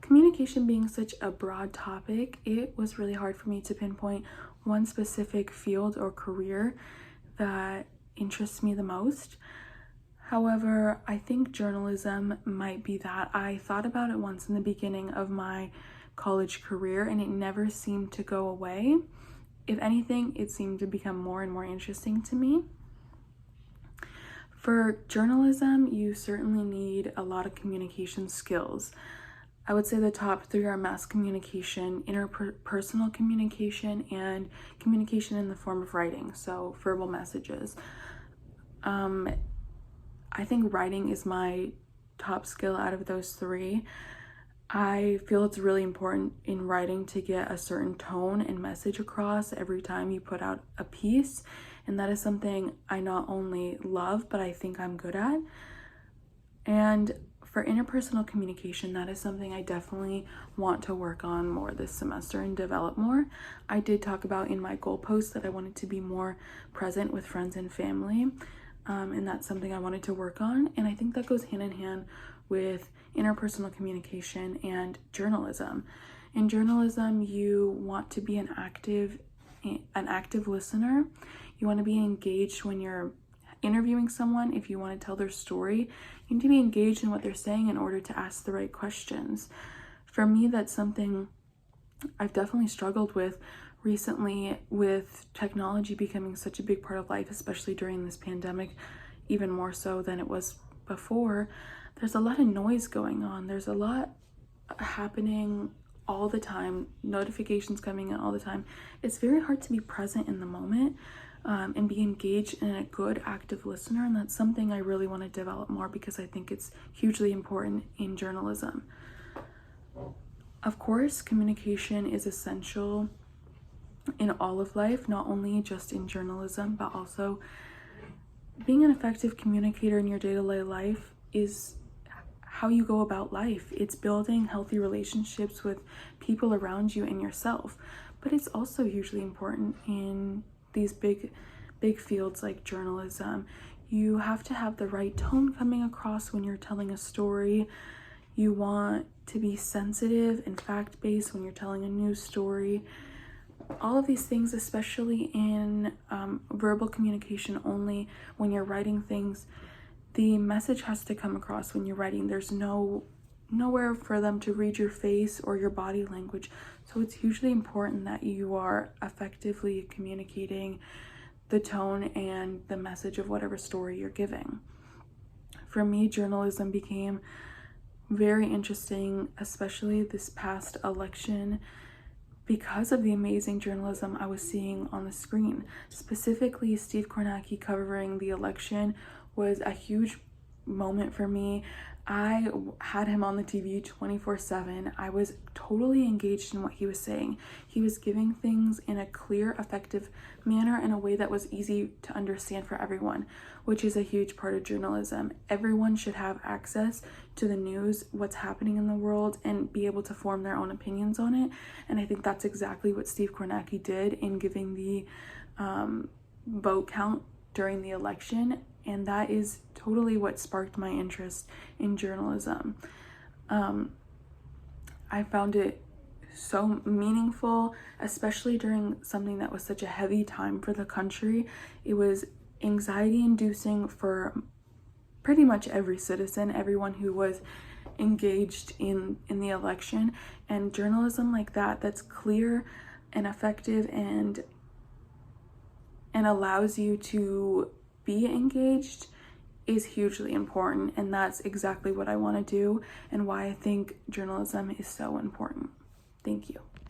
communication being such a broad topic, it was really hard for me to pinpoint one specific field or career that interests me the most. However, I think journalism might be that. I thought about it once in the beginning of my college career and it never seemed to go away. If anything, it seemed to become more and more interesting to me. For journalism, you certainly need a lot of communication skills. I would say the top three are mass communication, interpersonal communication, and communication in the form of writing, so verbal messages. I think writing is my top skill out of those three. I feel it's really important in writing to get a certain tone and message across every time you put out a piece, and that is something I not only love, but I think I'm good at. And for interpersonal communication, that is something I definitely want to work on more this semester and develop more. I did talk about in my goal post that I wanted to be more present with friends and family, and that's something I wanted to work on. And I think that goes hand in hand with interpersonal communication and journalism. In journalism, you want to be an active listener. You want to be engaged when you're interviewing someone. If you want to tell their story, you need to be engaged in what they're saying in order to ask the right questions. For me, that's something I've definitely struggled with recently, with technology becoming such a big part of life, especially during this pandemic, even more so than it was before. There's a lot of noise going on. There's a lot happening all the time, notifications coming in all the time. It's very hard to be present in the moment and be engaged and a good active listener, and that's something I really want to develop more because I think it's hugely important in journalism. Of course, communication is essential in all of life, not only just in journalism, but also being an effective communicator in your day-to-day life is how you go about life. It's building healthy relationships with people around you and yourself. But it's also hugely important in these big fields like journalism. You have to have the right tone coming across when you're telling a story. You want to be sensitive and fact-based when you're telling a news story. All of these things, especially in verbal communication only, when you're writing things, the message has to come across when you're writing. There's nowhere for them to read your face or your body language. So it's hugely important that you are effectively communicating the tone and the message of whatever story you're giving. For me, journalism became very interesting, especially this past election, because of the amazing journalism I was seeing on the screen. Specifically, Steve Kornacki covering the election was a huge moment for me. I had him on the TV 24/7. I was totally engaged in what he was saying. He was giving things in a clear, effective manner in a way that was easy to understand for everyone, which is a huge part of journalism. Everyone should have access to the news, what's happening in the world, and be able to form their own opinions on it. And I think that's exactly what Steve Kornacki did in giving the vote count during the election. And that is totally what sparked my interest in journalism. I found it so meaningful, especially during something that was such a heavy time for the country. It was anxiety inducing for pretty much every citizen, everyone who was engaged in the election. And journalism like that, that's clear and effective and allows you to be engaged, is hugely important. And that's exactly what I want to do and why I think journalism is so important. Thank you.